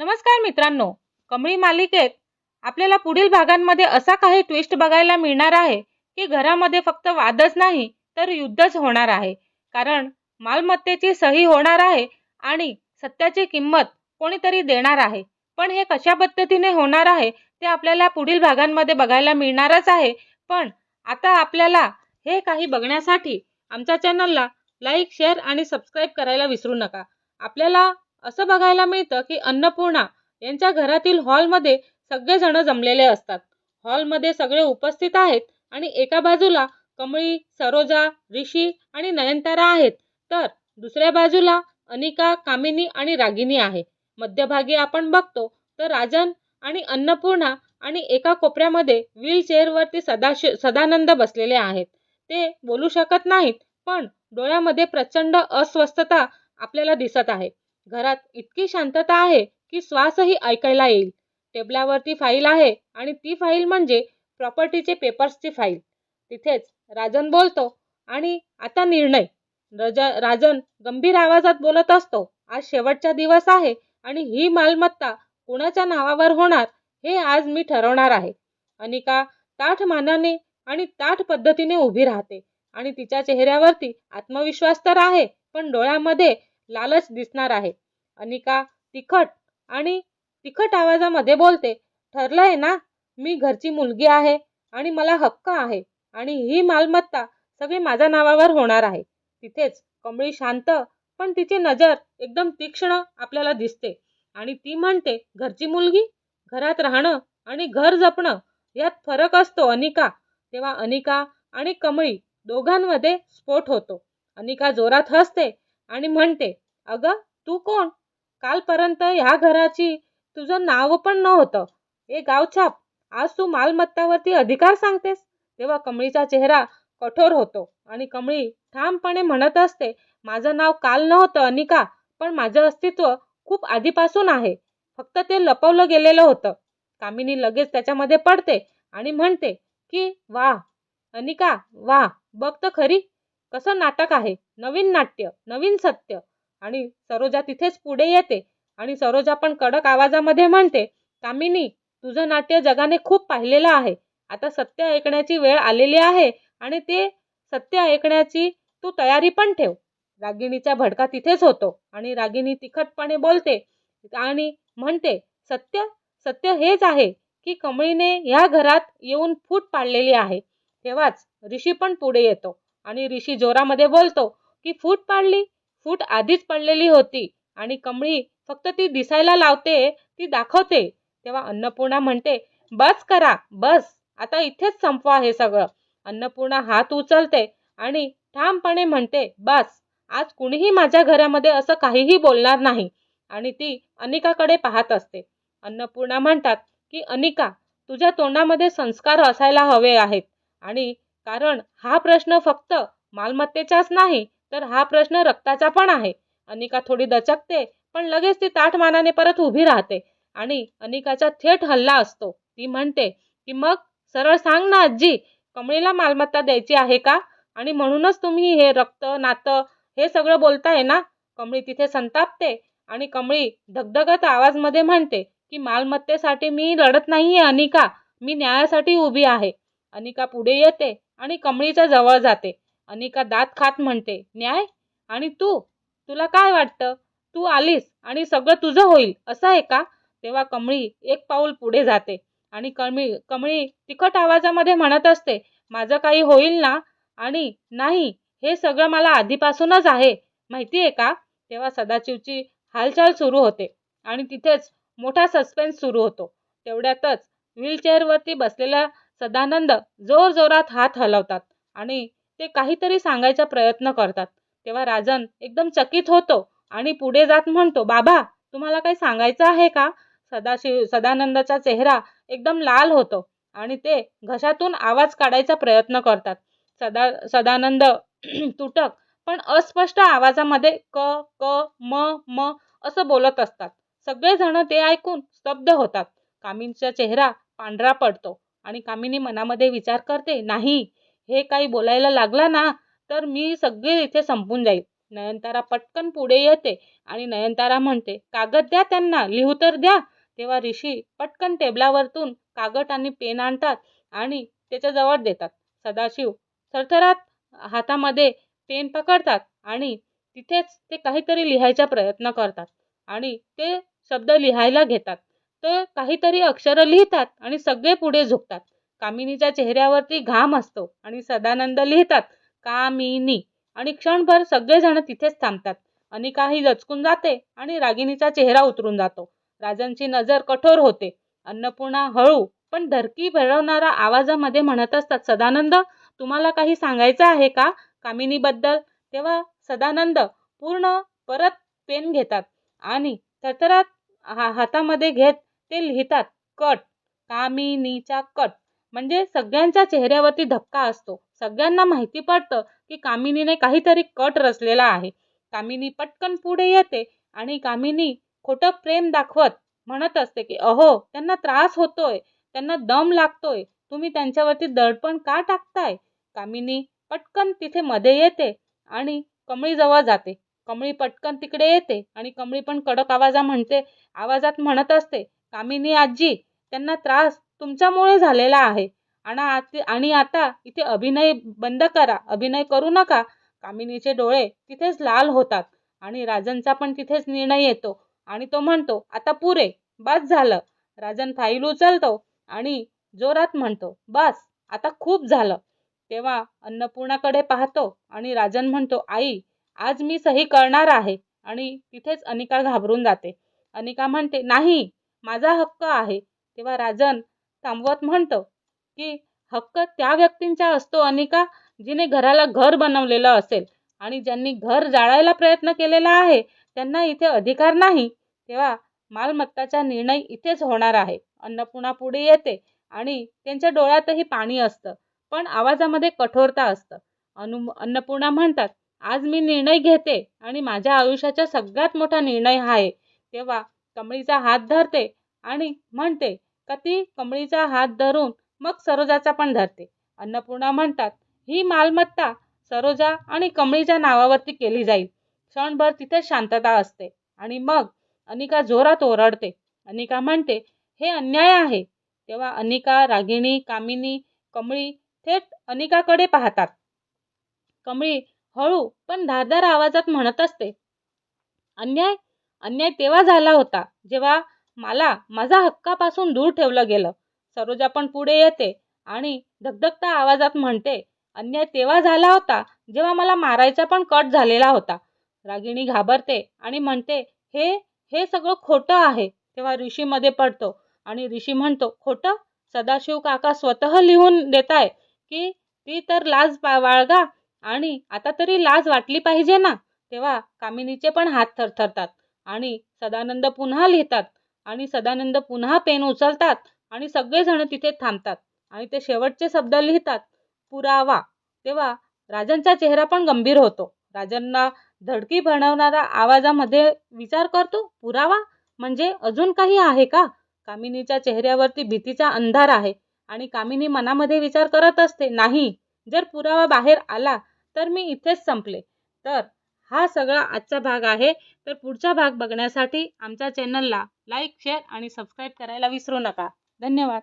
नमस्कार मित्रांनो, कमळी मालिकेत आपल्याला पुढील भागांमध्ये असा काही ट्विस्ट बघायला मिळणार आहे की घरामध्ये फक्त वादच नाही तर युद्धच होणार आहे. कारण मालमत्तेची सही होणार आहे आणि सत्याची किंमत कोणीतरी देणार आहे. पण हे कशा पद्धतीने होणार आहे ते आपल्याला पुढील भागांमध्ये बघायला मिळणारच आहे. पण आता आपल्याला हे काही बघण्यासाठी आमच्या चॅनलला लाईक, शेअर आणि सबस्क्राईब करायला विसरू नका. आपल्याला असं बघायला मिळतं की अन्नपूर्णा यांच्या घरातील हॉलमध्ये सगळेजण जमलेले असतात. हॉलमध्ये सगळे उपस्थित आहेत आणि एका बाजूला कमळी, सरोजा, ऋषी आणि नयनतारा आहेत, तर दुसऱ्या बाजूला अनिका, कामिनी आणि रागिनी आहे. मध्यभागी आपण बघतो तर राजन आणि अन्नपूर्णा आणि एका कोपऱ्यामध्ये व्हीलचेअरवरती सदानंद बसलेले आहेत. ते बोलू शकत नाहीत, पण डोळ्यामध्ये प्रचंड अस्वस्थता आपल्याला दिसत आहे. घरात इतकी शांतता आहे की श्वासही ऐकायला येईल. टेबलावरती फाईल आहे आणि ती फाईल म्हणजे प्रॉपर्टीचे पेपर्सची फाईल. तिथेच राजन बोलतो आणि आता निर्णय. राजन गंभीर आवाजात बोलत असतो, आज शेवटचा दिवस आहे आणि ही मालमत्ता कुणाच्या नावावर होणार हे आज मी ठरवणार आहे. अनिका ताठ मानाने आणि ताठ पद्धतीने उभी राहते आणि तिच्या चेहऱ्यावरती आत्मविश्वास तर आहे, पण डोळ्यामध्ये लालच दिसणार आहे. अनिका तिखट आवाजामध्ये बोलते, ठरलंय ना, मी घरची मुलगी आहे आणि मला हक्क आहे आणि ही मालमत्ता सगळी माझ्या नावावर होणार आहे. तिथेच कमळी शांत पण तिची नजर एकदम तीक्ष्ण आपल्याला दिसते आणि ती म्हणते, घरची मुलगी, घरात राहणं आणि घर जपणं यात फरक असतो अनिका. तेव्हा अनिका आणि कमळी दोघांमध्ये स्फोट होतो. अनिका जोरात हसते आणि म्हणते, अगं तू कोण? कालपर्यंत ह्या घराची तुझं नाव पण नव्हतं. हे गावछाप, आज तू मालमत्तावरती अधिकार सांगतेस. तेव्हा कमळीचा चेहरा कठोर होतो आणि कमळी ठामपणे म्हणत असते, माझं नाव काल नव्हतं अनिका, पण माझं अस्तित्व खूप आधीपासून आहे. फक्त ते लपवलं गेलेलं होतं. कामिनी लगेच त्याच्यामध्ये पडते आणि म्हणते की वाह अनिका, वाह, बघ तर खरी कसं नाटक आहे, नवीन नाट्य, नवीन सत्य. आणि सरोजा तिथेच पुढे येते आणि सरोजा पण कडक आवाजामध्ये म्हणते, कामिनी, तुझं नाट्य जगाने खूप पाहिलेलं आहे. आता सत्य ऐकण्याची वेळ आलेली आहे आणि ते सत्य ऐकण्याची तू तयारी पण ठेव. रागिणीचा भडका तिथेच होतो आणि रागिणी तिखटपणे बोलते आणि म्हणते, सत्य, सत्य हेच आहे की कमळीने ह्या घरात येऊन फूट पाडलेली आहे. तेव्हाच ऋषी पण पुढे येतो आणि ऋषी जोरामध्ये बोलतो की फूट पाडली, फूट आधीच पडलेली होती आणि कमळी फक्त ती दिसायला लावते, ती दाखवते. तेव्हा अन्नपूर्णा म्हणते, बस करा, बस, आता इथेच संपवा हे सगळं. अन्नपूर्णा हात उचलते आणि ठामपणे म्हणते, बस, आज कुणीही माझ्या घरामध्ये असं काहीही बोलणार नाही. आणि ती अनिकाकडे पाहत असते. अन्नपूर्णा म्हणतात की अनिका, तुझ्या तोंडामध्ये संस्कार असायला हवे आहेत आणि कारण हा प्रश्न फक्त मालमत्तेचाच नाही तर हा प्रश्न रक्ताचा पण आहे. अनिका थोडी दचकते, पण लगेच ती ताठ मानाने परत उभी राहते आणि अनिकाचा थेट हल्ला असतो. ती म्हणते की मग सरळ सांग ना आजी, कमळीला मालमत्ता द्यायची आहे का? आणि म्हणूनच तुम्ही हे रक्त नातं हे सगळं बोलताय ना? कमळी तिथे संतापते आणि कमळी धगधगत आवाजमध्ये म्हणते की मालमत्तेसाठी मी लढत नाहीये अनिका, मी न्यायासाठी उभी आहे. अनिका पुढे येते आणि कमळीच्या जवळ जाते. अनिका दात खात म्हणते, न्याय? आणि तुला काय वाटतं, तू आलीस आणि सगळं तुझं होईल असं आहे का? तेव्हा कमळी एक पाऊल पुढे जाते आणि कमळी तिखट आवाजामध्ये म्हणत असते, माझं काही होईल ना? आणि नाही, हे सगळं मला आधीपासूनच आहे, माहिती आहे का? तेव्हा सदाशिवची हालचाल सुरू होते आणि तिथेच मोठा सस्पेन्स सुरू होतो. तेवढ्यातच व्हीलचेअरवरती बसलेला सदानंद जोरजोरात हात हलवतात आणि ते काहीतरी सांगायचा प्रयत्न करतात. तेव्हा राजन एकदम चकित होतो आणि पुढे जात म्हणतो, बाबा, तुम्हाला काही सांगायचं आहे का? सदानंदाचा चेहरा एकदम लाल होतो आणि ते घशातून आवाज काढायचा प्रयत्न करतात. सदानंद तुटक पण अस्पष्ट आवाजामध्ये क क म म असं बोलत असतात. सगळेजण ते ऐकून स्तब्ध होतात. कामिनीचा चेहरा पांढरा पडतो आणि कामिनी मनामध्ये विचार करते, नाही, हे काही बोलायला लागला ना तर मी सगळे इथे संपून जाईल. नयनतारा पटकन पुढे येते आणि नयनतारा म्हणते, कागद द्या त्यांना, लिहू तर द्या. तेव्हा ऋषी पटकन टेबलावरतून कागद आणि पेन आणतात आणि त्याच्याजवळ देतात. सदाशिव थरथरात हातामध्ये पेन पकडतात आणि तिथेच ते काहीतरी लिहायचा प्रयत्न करतात आणि ते शब्द लिहायला घेतात. तर काहीतरी अक्षरं लिहितात आणि सगळे पुढे झुकतात. कामिनीच्या चेहऱ्यावरती घाम असतो आणि सदानंद लिहितात, कामिनी. आणि क्षणभर सगळेजण तिथेच थांबतात. अनिकाही दचकून जाते आणि रागिणीचा चेहरा उतरून जातो. राजांची नजर कठोर होते. अन्नपूर्णा हळू पण धरकी भरवणाऱ्या आवाजामध्ये म्हणत असतात, सदानंद, तुम्हाला काही सांगायचं आहे का कामिनीबद्दल? तेव्हा सदानंद पूर्ण परत पेन घेतात आणि थरथरात हातामध्ये घेत ते लिहितात, कट. कामिनीचा कट. म्हणजे सगळ्यांच्या चेहऱ्यावरती धक्का असतो. सगळ्यांना माहिती पडतं की कामिनीने काहीतरी कट रचलेला आहे. कामिनी पटकन पुढे येते आणि कामिनी खोटं प्रेम दाखवत म्हणत असते की अहो, त्यांना त्रास होतोय, त्यांना दम लागतोय, तुम्ही त्यांच्यावरती दडपण का टाकताय? कामिनी पटकन तिथे मध्ये येते आणि कमळीजवळ जाते. कमळी पटकन तिकडे येते आणि कमळी पण कडक आवाजात म्हणत असते, कामिनी आजी, त्यांना त्रास तुमच्यामुळे झालेला आहे आणि आता इथे अभिनय बंद करा, अभिनय करू नका. कामिनीचे डोळे तिथेच लाल होतात आणि राजनचा पण तिथेच निर्णय येतो आणि तो म्हणतो, आता पुरे, बस झालं. राजन फाईल उचलतो आणि जोरात म्हणतो, बस, आता खूप झालं. तेव्हा अन्नपूर्णाकडे पाहतो आणि राजन म्हणतो, आई, आज मी सही करणार आहे. आणि तिथेच अनिका घाबरून जाते. अनिका म्हणते, नाही, माझा हक्क आहे. तेव्हा राजन थांबवत म्हणतो की हक्क त्या व्यक्तींचा असतो अनिका, जिने घराला घर बनवलेलं असेल आणि ज्यांनी घर जाळायला प्रयत्न केलेला आहे त्यांना इथे अधिकार नाही. तेव्हा मालमत्ताचा निर्णय इथेच होणार आहे. अन्नपूर्णा पुढे येते आणि त्यांच्या डोळ्यातही पाणी असतं पण आवाजामध्ये कठोरता असतं. अन्नपूर्णा म्हणतात, आज मी निर्णय घेते आणि माझ्या आयुष्याचा सगळ्यात मोठा निर्णय हा आहे. तेव्हा कमळीचा हात धरते आणि म्हणते का ती कमळीचा हात धरून मग सरोजाचा पण धरते. अन्नपूर्णा म्हणतात, ही मालमत्ता सरोजा आणि कमळीच्या नावावरती केली जाईल. क्षणभर तिथे शांतता असते आणि मग अनिका जोरात ओरडते. अनिका म्हणते, हे अन्याय आहे. तेव्हा अनिका, रागिणी, कामिनी, कमळी थेट अनिकाकडे पाहतात. कमळी हळू पण धारदार आवाजात म्हणत असते, अन्याय अन्याय तेव्हा झाला होता जेव्हा मला माझा हक्कापासून दूर ठेवलं गेलं. सरोजा पण पुढे येते आणि धगधगत्या आवाजात म्हणते, अन्याय तेव्हा झाला होता जेव्हा मला मारायचा पण कट झालेला होता. रागिणी घाबरते आणि म्हणते, हे हे सगळं खोटं आहे. तेव्हा ऋषी मध्ये पडतो आणि ऋषी म्हणतो, खोटं? सदाशिव काका स्वतः लिहून देताय की ती तर लाज बाळगा आणि आता तरी लाज वाटली पाहिजे ना. तेव्हा कामिनीचे पण हात थरथरतात आणि सदानंद पुन्हा लिहितात आणि सदानंद पुन्हा पेन उचलतात आणि सगळेजण तिथे थांबतात आणि ते शेवटचे शब्द लिहितात, पुरावा. तेव्हा राजांचा चेहरा पण गंभीर होतो. राजांना धडकी भरवणाऱ्या आवाजामध्ये विचार करतो, पुरावा म्हणजे अजून काही आहे का? कामिनीच्या चेहऱ्यावरती भीतीचा अंधार आहे आणि कामिनी मनामध्ये विचार करत असते, नाही, जर पुरावा बाहेर आला तर मी इथेच संपले. तर हा सगळा आजचा भाग आहे. तर पुढचा भाग बघण्यासाठी आमच्या चॅनलला लाईक, शेअर आणि सबस्क्राईब करायला विसरू नका. धन्यवाद.